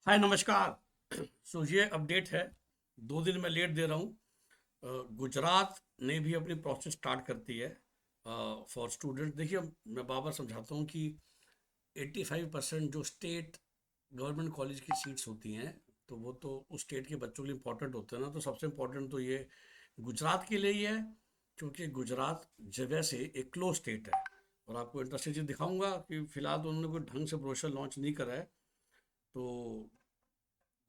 हाय नमस्कार। ये अपडेट है। 2 दिन मैं लेट दे रहा हूँ। गुजरात ने भी अपनी प्रोसेस स्टार्ट करती है फॉर स्टूडेंट। देखिए, मैं बार बार समझाता हूँ कि 85% जो स्टेट गवर्नमेंट कॉलेज की सीट्स होती हैं, तो वो तो उस स्टेट के बच्चों के लिए इम्पोर्टेंट होते हैं ना। तो सबसे इम्पोर्टेंट तो ये गुजरात के लिए ही है, क्योंकि गुजरात जगह से एक क्लोज स्टेट है। और आपको इंटरेस्टिंग चीज़ दिखाऊंगा कि फिलहाल तो उन्होंने कोई ढंग से ब्रोशर लॉन्च नहीं करा है। तो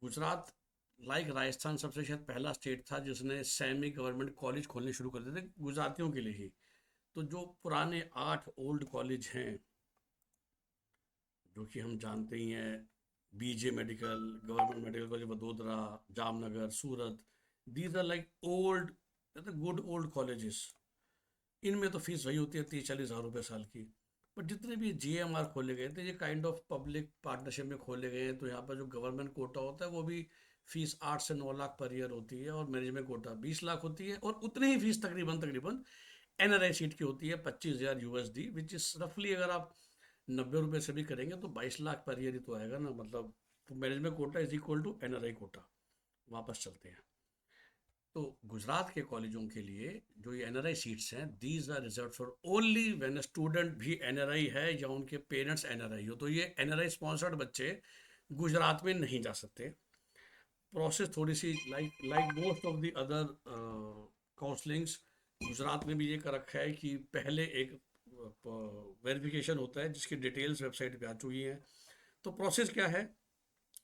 गुजरात लाइक राजस्थान सबसे शायद पहला स्टेट था जिसने सेमी गवर्नमेंट कॉलेज खोलने शुरू कर दिए थे गुजरातियों के लिए ही। तो जो पुराने 8 ओल्ड कॉलेज हैं, जो कि हम जानते ही हैं, BJ medical, government medical college Vadodara, Jamnagar, Surat, these are like old, good old colleges. इनमें तो फीस वही होती है 30-40 हज़ार रुपये साल की। पर जितने भी GMR खोले गए थे, ये काइंड ऑफ पब्लिक पार्टनरशिप में खोले गए हैं। तो यहाँ पर जो गवर्नमेंट कोटा होता है वो भी फीस 8 से 9 लाख पर ईयर होती है, और मैनेजमेंट कोटा 20 लाख होती है। और उतनी ही फीस तकरीबन तकरीबन NRI सीट की होती है, 25,000 USD, विच इज रफली अगर आप 90 रुपये से भी करेंगे तो 22 लाख पर ईयर ही तो आएगा ना। मतलब तो management quota is equal to NRI quota. वापस चलते हैं। तो गुजरात के कॉलेजों के लिए जो ये NRI सीट्स हैं, these are reserve for only when student भी NRI है या उनके पेरेंट्स NRI हो। तो ये NRI स्पॉन्सर्ड बच्चे गुजरात में नहीं जा सकते। प्रोसेस थोड़ी सी like like most of the other counsellings, Gujarat में भी ये कर रखा है कि पहले एक वेरिफिकेशन होता है जिसकी डिटेल्स वेबसाइट पे आ चुकी हैं। तो प्रोसेस क्या है?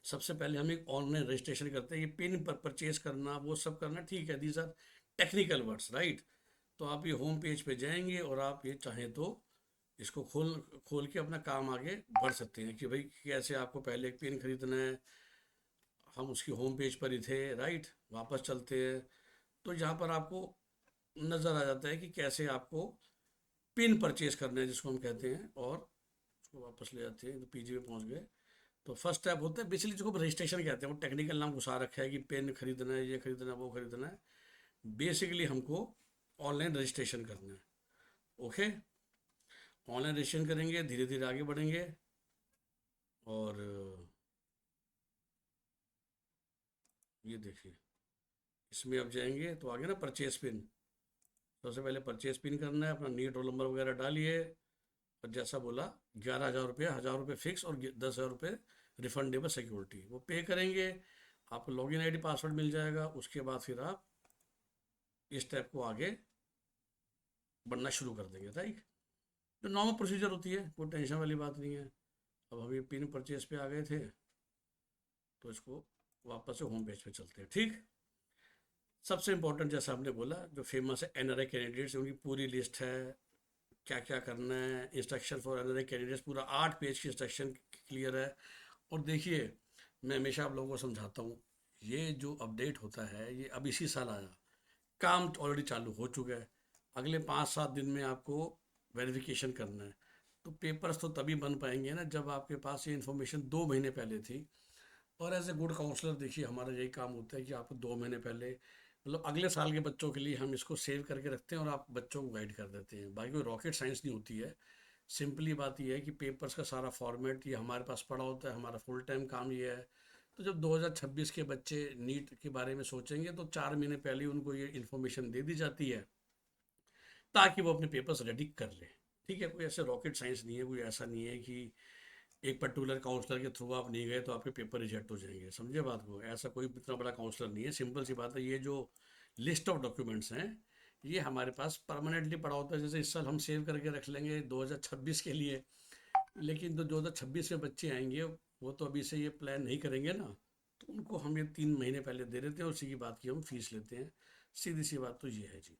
सबसे पहले हम एक ऑनलाइन रजिस्ट्रेशन करते हैं। ये पिन पर परचेज करना, वो सब करना, ठीक है, these are technical words, right. तो आप ये होम पेज पे जाएंगे और आप ये चाहें तो इसको खोल खोल के अपना काम आगे बढ़ सकते हैं कि भाई कैसे आपको पहले एक पिन खरीदना है। हम उसकी होम पेज पर ही थे, राइट। वापस चलते हैं। तो यहाँ पर आपको नज़र आ जाता है कि कैसे आपको पिन परचेज करना है, जिसको हम कहते हैं। और उसको वापस ले जाते हैं तो PG में पहुँच गए। तो फर्स्ट स्टेप होता है बेसिकली जिसको रजिस्ट्रेशन कहते हैं। वो टेक्निकल नाम घुसा रखा है कि पेन खरीदना है, ये खरीदना है, वो खरीदना है। बेसिकली हमको ऑनलाइन रजिस्ट्रेशन करना है। ओके, ऑनलाइन रजिस्ट्रेशन करेंगे, धीरे धीरे आगे बढ़ेंगे। और ये देखिए, इसमें अब जाएंगे तो आगे ना परचेज पिन। सबसे पहले परचेज पिन करना है, अपना नीट रोल नंबर वगैरह डालिए। और जैसा बोला, 11,000 रुपये, 1,000 रुपये फिक्स और 10,000 रुपये रिफंडेबल सिक्योरिटी, वो पे करेंगे। आपको लॉगिन ID पासवर्ड मिल जाएगा। उसके बाद फिर आप इस स्टेप को आगे बढ़ना शुरू कर देंगे, राइट। जो नॉर्मल प्रोसीजर होती है, कोई टेंशन वाली बात नहीं है। अब हम ये पिन परचेज पे आ गए थे, तो इसको वापस से होम पेज पे चलते हैं, ठीक। सबसे इंपॉर्टेंट, जैसा आपने बोला, जो फेमस है NRI कैंडिडेट्स, उनकी पूरी लिस्ट है, क्या क्या करना है, इंस्ट्रक्शन फॉर NRI कैंडिडेट्स, पूरा 8 पेज की इंस्ट्रक्शन क्लियर है। और देखिए, मैं हमेशा आप लोगों को समझाता हूँ, ये जो अपडेट होता है ये अब इसी साल आया। काम ऑलरेडी चालू हो चुका है। अगले 5-7 दिन में आपको वेरिफिकेशन करना है। तो पेपर्स तो तभी बन पाएंगे ना जब आपके पास ये इन्फॉर्मेशन 2 महीने पहले थी। और एज ए गुड काउंसलर, देखिए, हमारा यही काम होता है कि आपको 2 महीने पहले, मतलब अगले साल के बच्चों के लिए हम इसको सेव करके रखते हैं और आप बच्चों को गाइड कर देते हैं। बाकी कोई रॉकेट साइंस नहीं होती है। सिंपली बात यह है कि पेपर्स का सारा फॉर्मेट ये हमारे पास पड़ा होता है। हमारा फुल टाइम काम ये है। तो जब 2026 के बच्चे नीट के बारे में सोचेंगे तो 4 महीने पहले ही उनको ये इन्फॉर्मेशन दे दी जाती है, ताकि वो अपने पेपर्स रेडी कर लें। ठीक है, कोई ऐसे रॉकेट साइंस नहीं है। कोई ऐसा नहीं है कि एक पर्टिकुलर काउंसलर के थ्रू आप नहीं गए तो आपके पेपर रिजेक्ट हो जाएंगे। समझे बात को? ऐसा कोई इतना बड़ा काउंसलर नहीं है। सिंपल सी बात है, ये जो लिस्ट ऑफ डॉक्यूमेंट्स हैं, ये हमारे पास परमानेंटली पड़ा होता है। जैसे इस साल हम सेव करके रख लेंगे 2026 के लिए, लेकिन जो 2026 में बच्चे आएंगे वो तो अभी से ये प्लान नहीं करेंगे ना। तो उनको हम ये 3 महीने पहले दे देते हैं, उसी की बात की हम फीस लेते हैं। सीधी सी बात तो ये है जी।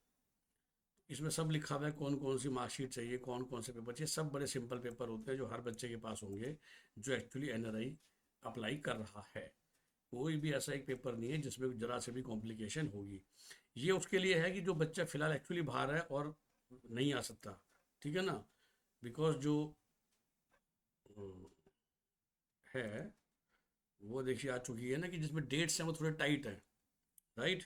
इसमें सब लिखा हुआ है, कौन कौन सी मार्कशीट चाहिए, कौन कौन से पेपर चाहिए। सब बड़े सिंपल पेपर होते हैं जो हर बच्चे के पास होंगे जो एक्चुअली NRI अप्लाई कर रहा है। कोई भी ऐसा एक पेपर नहीं है जिसमें जरा से भी कॉम्प्लिकेशन होगी। ये उसके लिए है कि जो बच्चा फिलहाल एक्चुअली बाहर है और नहीं आ सकता, ठीक है ना। बिकॉज जो है, वो देखिए आ चुकी है ना, कि जिसमें डेट्स हैं वो थोड़े टाइट है, राइट।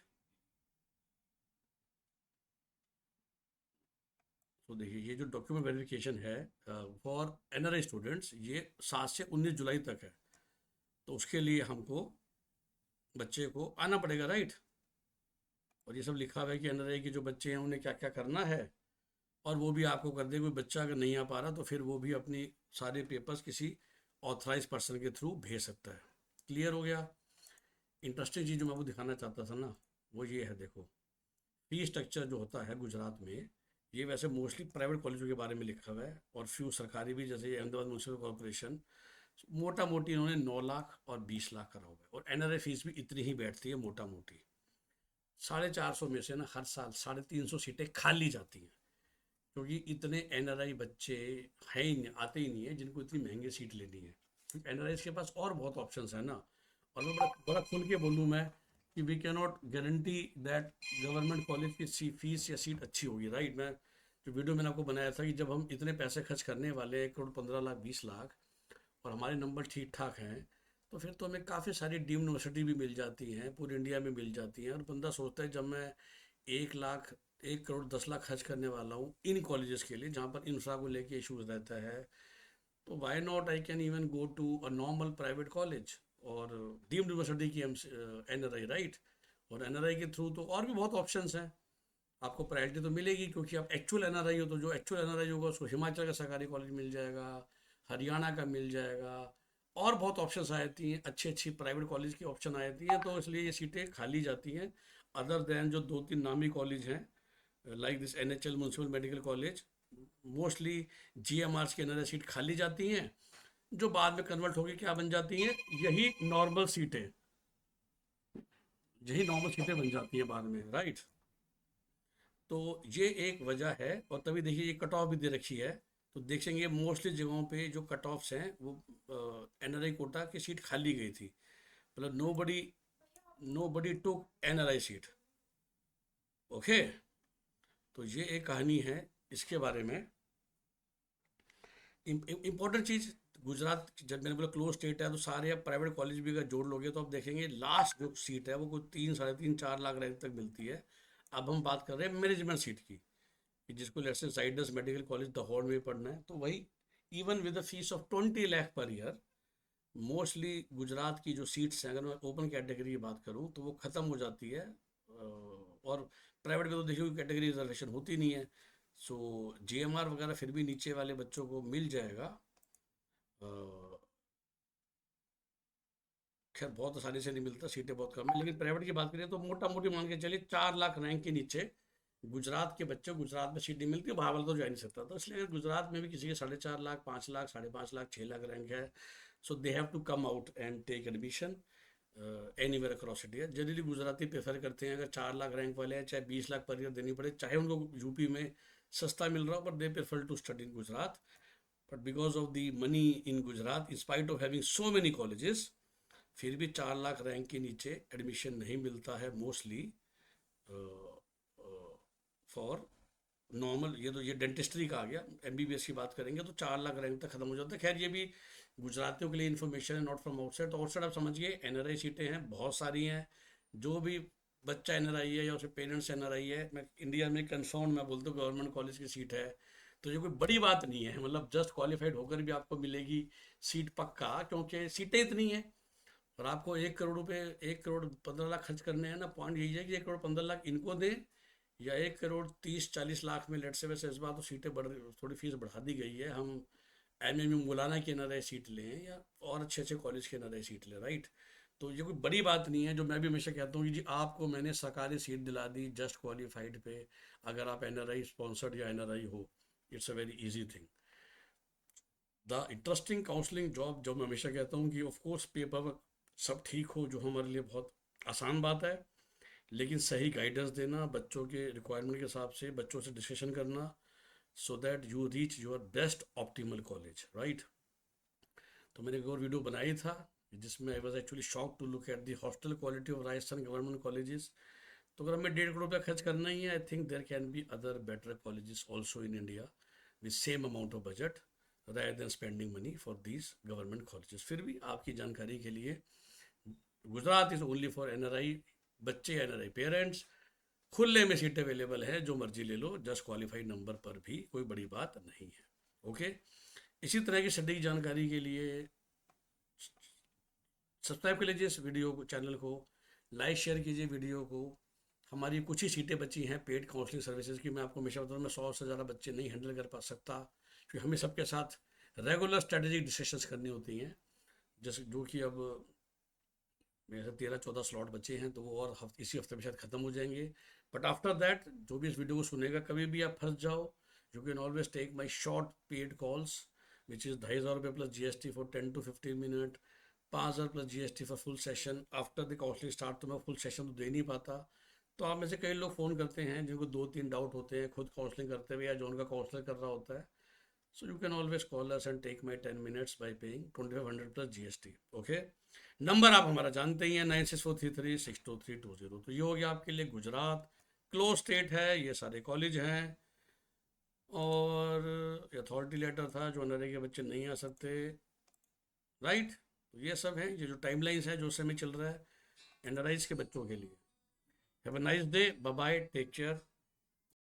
तो देखिए, ये जो डॉक्यूमेंट वेरिफिकेशन है फॉर NRI स्टूडेंट्स, ये 7 से 19 जुलाई तक है। तो उसके लिए हमको बच्चे को आना पड़ेगा, राइट। और ये सब लिखा हुआ है कि एनआरआई के जो बच्चे हैं उन्हें क्या क्या करना है, और वो भी आपको कर दे। कोई बच्चा अगर नहीं आ पा रहा तो फिर वो भी अपनी सारे पेपर्स किसी ऑथराइज पर्सन के थ्रू भेज सकता है। क्लियर हो गया। इंटरेस्टिंग चीज़ जो मैं आपको दिखाना चाहता था ना, वो ये है, देखो फी स्ट्रक्चर जो होता है गुजरात में, ये वैसे मोस्टली प्राइवेट कॉलेजों के बारे में लिखा हुआ है और फ्यू सरकारी भी, जैसे अहमदाबाद म्यूनसिपल कॉरपोरेशन, मोटा मोटी इन्होंने 9 लाख और 20 लाख करा हुआ है। और एनआरआई फीस भी इतनी ही बैठती है मोटा मोटी। 450 में से ना हर साल 350 सीटें खाली जाती हैं, क्योंकि इतने एनआरआई बच्चे हैं ही नहीं, आते ही नहीं है जिनको इतनी महंगी सीट लेनी है। क्योंकि एनआरआई के पास और बहुत ऑप्शंस है ना। और मैं बड़ा बड़ा खुल के बोलूँ मैं कि we can not guarantee that government college की फीस या सीट अच्छी होगी, राइट। मैं जो वीडियो मैंने आपको बनाया था कि जब हम इतने पैसे खर्च करने वाले हैं, 1 करोड़ 15 लाख 20 लाख, और हमारे नंबर ठीक ठाक हैं, तो फिर तो हमें काफ़ी सारी डीम्ड यूनिवर्सिटी भी मिल जाती हैं, पूरी इंडिया में मिल जाती हैं। और बंदा सोचता है जब मैं 1 लाख 1 करोड़ 10 लाख खर्च करने वाला हूँ इन कॉलेजेस के लिए जहाँ पर इंफ्रा को लेके इश्यूज रहता है, तो why not I can even go to a normal private college और डीम्ड यूनिवर्सिटी की एनआरआई, राइट। और एनआरआई के थ्रू तो और भी बहुत ऑप्शंस हैं। आपको प्रायोरिटी तो मिलेगी क्योंकि आप एक्चुअल एनआरआई हो, तो जो एक्चुअल एनआरआई होगा उसको हिमाचल का सरकारी कॉलेज मिल जाएगा, हरियाणा का मिल जाएगा, और बहुत ऑप्शंस आ जाती हैं, अच्छी अच्छी प्राइवेट कॉलेज की ऑप्शन आ जाती हैं। तो इसलिए ये सीटें खाली जाती हैं। अदर देन जो 2-3 नामी कॉलेज हैं, like this NHL municipal medical college, mostly GMR की एनआरआई सीट खाली जाती हैं, जो बाद में कन्वर्ट होकर क्या बन जाती हैं, यही नॉर्मल सीटें, यही नॉर्मल सीटें बन जाती हैं बाद में, राइट। तो ये एक वजह है। और तभी देखिए ये कट ऑफ भी दे रखी है, तो देखेंगे मोस्टली जगहों पे जो कट ऑफ्स हैं वो एनआरआई कोटा की सीट खाली गई थी, मतलब नो बडी टुक एनआरआई सीट। ओके, तो ये एक कहानी है इसके बारे में। इम्पोर्टेंट चीज़, गुजरात जब मैंने बोला क्लोज स्टेट है, तो सारे अब प्राइवेट कॉलेज भी अगर जोड़ लोगे तो आप देखेंगे लास्ट जो सीट है वो कोई 3 साढ़े 3 4 लाख रैंक तक मिलती है। अब हम बात कर रहे हैं मैनेजमेंट सीट की, कि जिसको let's say Zydus medical college Lahore में पढ़ना है, तो वही even with the fees of 20 lakh per year, mostly Gujarat की जो सीट्स हैं, अगर मैं ओपन कैटेगरी की बात करूं तो वो ख़त्म हो जाती है। और प्राइवेट में तो देखिए कोई कैटेगरी रिजर्वेशन होती नहीं है। सो जीएमआर वगैरह फिर भी नीचे वाले बच्चों को मिल जाएगा। अ, खैर बहुत आसानी से नहीं मिलता, सीटें बहुत कम है, लेकिन प्राइवेट की बात करें तो मोटा मोटी मान के चलिए 4 लाख रैंक के नीचे गुजरात के बच्चे, गुजरात में सीट नहीं मिलती, बाहर वाला तो जा नहीं सकता। तो इसलिए अगर गुजरात में भी किसी के 4.5 लाख 5 लाख 5.5 लाख 6 लाख रैंक है, so they have to come out and take admission anywhere across India. Generally Gujarati prefer करते हैं, अगर 4 लाख रैंक वाले हैं, चाहे 20 लाख पर ईयर देनी पड़े, चाहे उनको यूपी में सस्ता मिल रहा हो, but they prefer to study in Gujarat. But because of the money in Gujarat, in spite of having so many colleges, फिर भी 4 लाख रैंक के नीचे एडमिशन नहीं मिलता है मोस्टली फॉर नॉर्मल। ये डेंटिस्ट्री का आ गया, एमबीबीएस की बात करेंगे तो 4 लाख रैंक तक खत्म हो जाता है। खैर ये भी गुजरातियों के लिए इन्फॉर्मेशन है, नॉट फ्रॉम आउटसाइड। तो आउटसाइड आप समझिए एनआरआई सीटें हैं, बहुत सारी हैं। जो भी बच्चा एनआरआई है या उसके पेरेंट्स एनआरआई है, मैं इंडिया में कंफर्म मैं बोलता हूँ गवर्नमेंट कॉलेज की सीट है, तो ये कोई बड़ी बात नहीं है। मतलब जस्ट क्वालिफाइड होकर भी आपको मिलेगी सीट पक्का, क्योंकि सीटें इतनी हैं। और आपको 1 करोड़ रुपए, 1 करोड़ 15 लाख खर्च करने हैं ना, पॉइंट यही है कि 1 करोड़ 15 लाख इनको दें, या 1 करोड़ 30-40 लाख में, लेट से वैसे इस बार तो सीटें बढ़, थोड़ी फीस बढ़ा दी गई है, हम एमएमयू मौलाना की एनआरआई सीट लें या और अच्छे अच्छे कॉलेज की एनआरआई सीट लें, राइट। तो ये कोई बड़ी बात नहीं है। जो मैं भी हमेशा कहता हूँ कि जी आपको मैंने सरकारी सीट दिला दी जस्ट क्वालिफाइड पे, अगर आप एनआरआई स्पॉन्सर्ड या एनआरआई हो, it's a very easy thing. The interesting counselling job, जो मैं हमेशा कहता हूँ कि ऑफ कोर्स पेपर सब ठीक हो, जो हमारे लिए बहुत आसान बात है, लेकिन सही गाइडेंस देना, बच्चों के रिक्वायरमेंट के हिसाब से बच्चों से डिस्कशन करना, so that you reach your best optimal college, right. तो मैंने एक और वीडियो बनाई था जिसमें I was actually shock to look at the hostel quality of Rajasthan government colleges. तो अगर हमें 1.5 करोड़ रुपया खर्च करना ही है, I think there can be other better colleges also in India with same amount of budget, rather than spending money for these government colleges। फिर भी आपकी जानकारी के लिए, Gujarat is only for NRI बच्चे, एनआरआई पेरेंट्स। खुले में सीट अवेलेबल है, जो मर्जी ले लो, जस्ट क्वालिफाइड नंबर पर भी, कोई बड़ी बात नहीं है। ओके, इसी तरह की सटीक जानकारी के लिए सब्सक्राइब कर लीजिए इस वीडियो को, चैनल को लाइक शेयर कीजिए वीडियो को। हमारी कुछ ही सीटें बची हैं पेड काउंसलिंग सर्विसेज की। मैं आपको हमेशा बताऊँ, मैं 100 से ज़्यादा बच्चे नहीं हैंडल कर पा सकता, क्योंकि हमें सबके साथ रेगुलर स्ट्रेटेजिक डिस्कशंस करनी होती हैं, जैसे जो कि अब मेरे 13-14 स्लॉट बचे हैं, तो वो और इसी हफ्ते में शायद ख़त्म हो जाएंगे। बट आफ्टर दैट जो भी इस वीडियो को सुनेगा, कभी भी आप फंस जाओ, you can always take my short paid calls which is 2,500 रुपये plus GST for 10 to 15 minute, 5,000 plus GST for full session. After the counselling start तो मैं फुल सेशन तो दे नहीं पाता। तो आप में से कई लोग फ़ोन करते हैं जिनको 2-3 डाउट होते हैं खुद काउंसलिंग करते हुए, या जो उनका काउंसलर कर रहा होता है। So you can always call us and take my 10 minutes by paying 2,500 plus GST. Okay? Number आप हमारा जानते ही हैं, 9643362320। तो ये हो गया आपके लिए गुजरात, क्लोज स्टेट है, ये सारे कॉलेज हैं। और अथॉरिटी लेटर था जो अनरे के बच्चे नहीं आ सकते, राइट। तो ये सब है, ये जो टाइमलाइंस है जो समय चल रहा है एनआरआईज के बच्चों के लिए। Have a nice day, bye bye, take care.